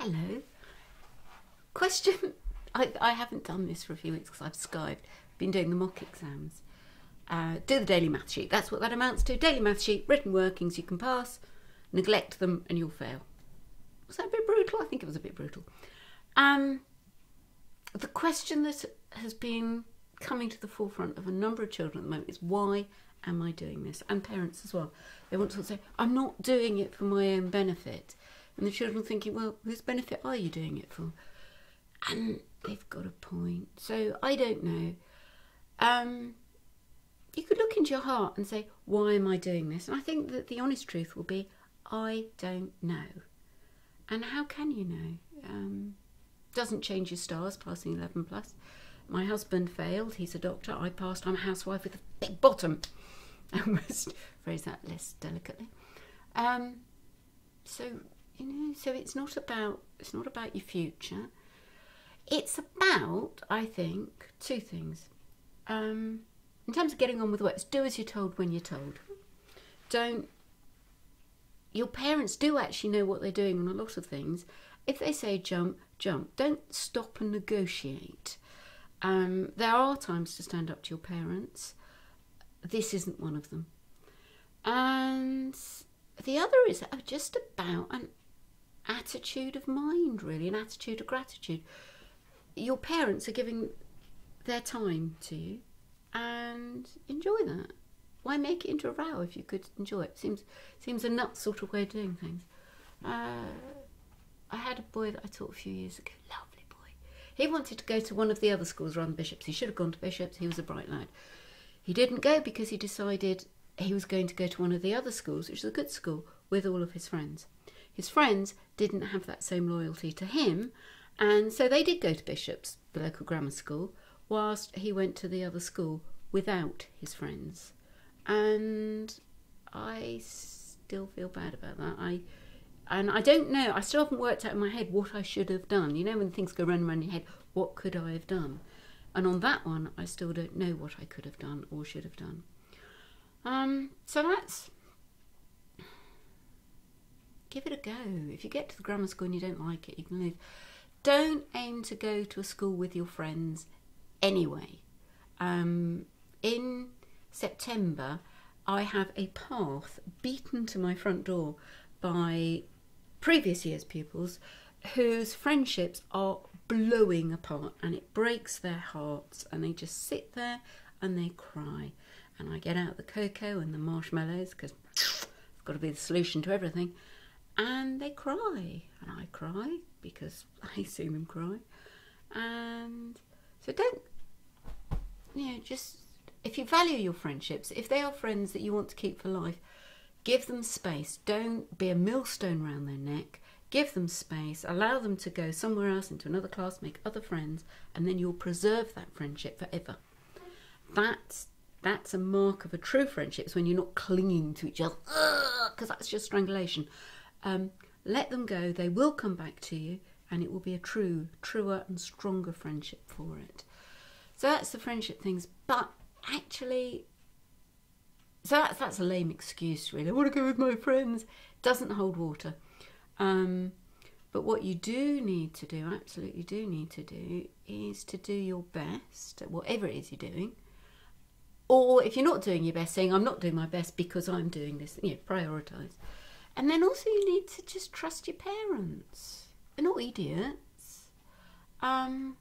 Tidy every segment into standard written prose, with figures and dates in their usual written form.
Hello. Question. I haven't done this for a few weeks because I've skived. Been doing the mock exams. Do the daily math sheet. That's what that amounts to. Daily math sheet, written workings you can pass. Neglect them and you'll fail. Was that a bit brutal? I think it was a bit brutal. The question that has been coming to the forefront of a number of children at the moment is, why am I doing this? And parents as well. They want to say, I'm not doing it for my own benefit. And the children are thinking, well, whose benefit are you doing it for? And they've got a point. So I don't know. You could look into your heart and say, why am I doing this? And I think that the honest truth will be, I don't know. And how can you know? Doesn't change your stars, passing 11 plus. My husband failed, he's a doctor. I passed, I'm a housewife with a big bottom. I must phrase that less delicately. So, you know, so it's not about your future. It's about, I think, two things. In terms of getting on with work, do as you're told when you're told. Your parents do actually know what they're doing on a lot of things. If they say jump, jump. Don't stop and negotiate. There are times to stand up to your parents. This isn't one of them. And the other is just about an attitude of mind, really, an attitude of gratitude. Your parents are giving their time to you, and enjoy that. Why make it into a row if you could enjoy it? Seems a nuts sort of way of doing things. I had a boy that I taught a few years ago, lovely boy. He wanted to go to one of the other schools around Bishops. He should have gone to Bishops, he was a bright lad. He didn't go because he decided he was going to go to one of the other schools, which is a good school, with all of his friends. His friends didn't have that same loyalty to him, and so they did go to Bishops, the local grammar school, whilst he went to the other school without his friends. And I still feel bad about that. And I don't know, I still haven't worked out in my head what I should have done. You know, when things go round and round in your head, what could I have done? And on that one, I still don't know what I could have done or should have done. So that's... Give it a go. If you get to the grammar school and you don't like it, you can leave. Don't aim to go to a school with your friends anyway. In September, I have a path beaten to my front door by previous year's pupils whose friendships are blowing apart, and it breaks their hearts, and they just sit there and they cry. And I get out the cocoa and the marshmallows, because it's got to be the solution to everything, and they cry, and I cry because I see them cry. And so don't, you know, just, if you value your friendships, if they are friends that you want to keep for life, give them space. Don't be a millstone round their neck. Give them space. Allow them to go somewhere else, into another class, make other friends, and then you'll preserve that friendship forever. That's a mark of a true friendship. It's when you're not clinging to each other, because that's just strangulation. Let them go. They will come back to you, and it will be a truer and stronger friendship for it. So that's the friendship things. But actually, so that's a lame excuse, really. I want to go with my friends. Doesn't hold water. But what you do need to do, absolutely do need to do, is to do your best at whatever it is you're doing. Or if you're not doing your best, saying, I'm not doing my best because I'm doing this, you know, prioritise. And then also you need to just trust your parents. They're not idiots. And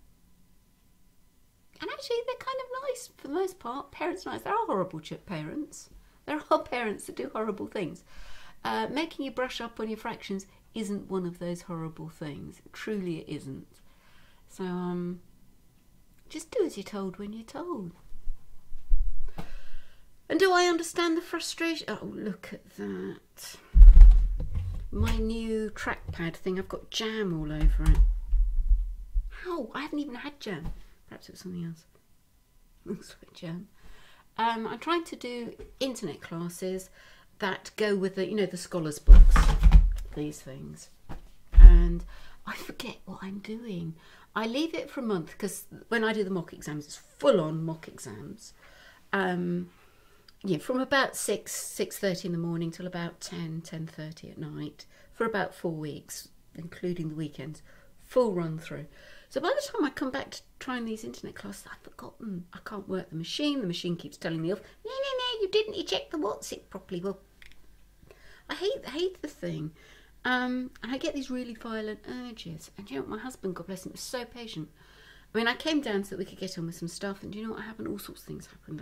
actually they're kind of nice for the most part. Parents are nice. There are horrible parents. There are parents that do horrible things. Making you brush up on your fractions isn't one of those horrible things. Truly it isn't. So just do as you're told when you're told. And do I understand the frustration? Oh, look at that. My new trackpad thing, I've got jam all over it. How? I haven't even had jam. Perhaps it was something else. Looks like jam. I'm trying to do internet classes that go with the, you know, the scholars' books, these things. And I forget what I'm doing. I leave it for a month because when I do the mock exams, it's full-on mock exams. Yeah, from about 6:30 in the morning till about 10:30 at night for about 4 weeks. including the weekends, full run through. So by the time I come back to trying these internet classes, I've forgotten. I can't work the machine. The machine keeps telling me off. No, you didn't. You checked the WhatsApp properly. Well, I hate the thing. And I get these really violent urges. And you know what? My husband, God bless him, was so patient. I mean, I came down so that we could get on with some stuff. And do you know what happened? All sorts of things happened.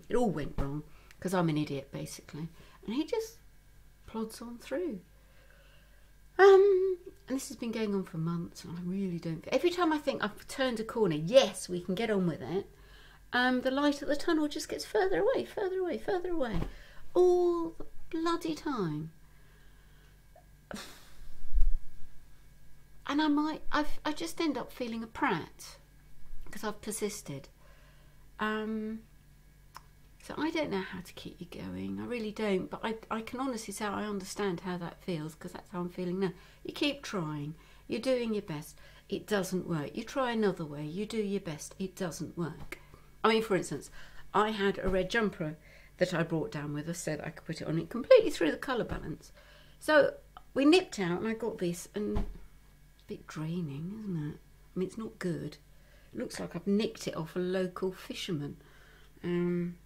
It all went wrong because I'm an idiot, basically. And he just plods on through. And this has been going on for months, and I really don't. Every time I think I've turned a corner, yes, we can get on with it, the light at the tunnel just gets further away, further away, further away, all the bloody time. And I just end up feeling a prat because I've persisted. So I don't know how to keep you going. I really don't. But I can honestly say I understand how that feels, because that's how I'm feeling now. You keep trying. You're doing your best. It doesn't work. You try another way. You do your best. It doesn't work. I mean, for instance, I had a red jumper that I brought down with us so that I could put it on. It completely threw the colour balance. So we nipped out and I got this, and it's a bit draining, isn't it? I mean, it's not good. It looks like I've nicked it off a local fisherman. And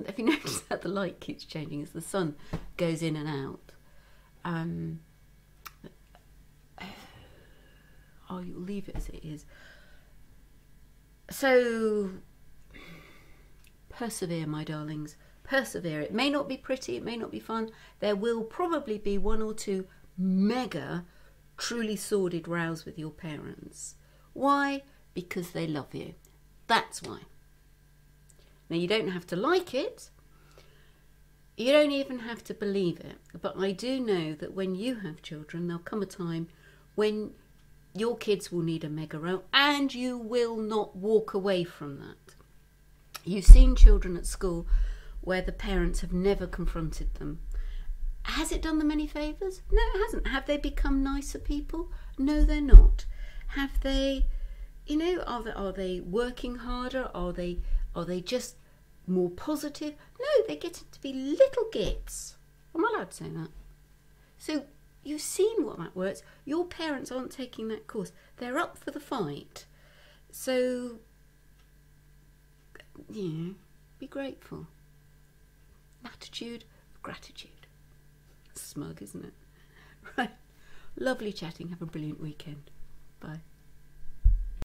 if you notice that the light keeps changing as the sun goes in and out. You'll leave it as it is. So, persevere, my darlings. Persevere. It may not be pretty, it may not be fun. There will probably be 1 or 2 mega, truly sordid rows with your parents. Why? Because they love you. That's why. Now, you don't have to like it. You don't even have to believe it. But I do know that when you have children, there'll come a time when your kids will need a mega row, and you will not walk away from that. You've seen children at school where the parents have never confronted them. Has it done them any favours? No, it hasn't. Have they become nicer people? No, they're not. Have they, are they working harder? Are they just more positive? No, they get to be little gits. Am I allowed to say that? So you've seen what that works. Your parents aren't taking that course. They're up for the fight. So, be grateful. Attitude of gratitude. Smug, isn't it? Right. Lovely chatting. Have a brilliant weekend. Bye.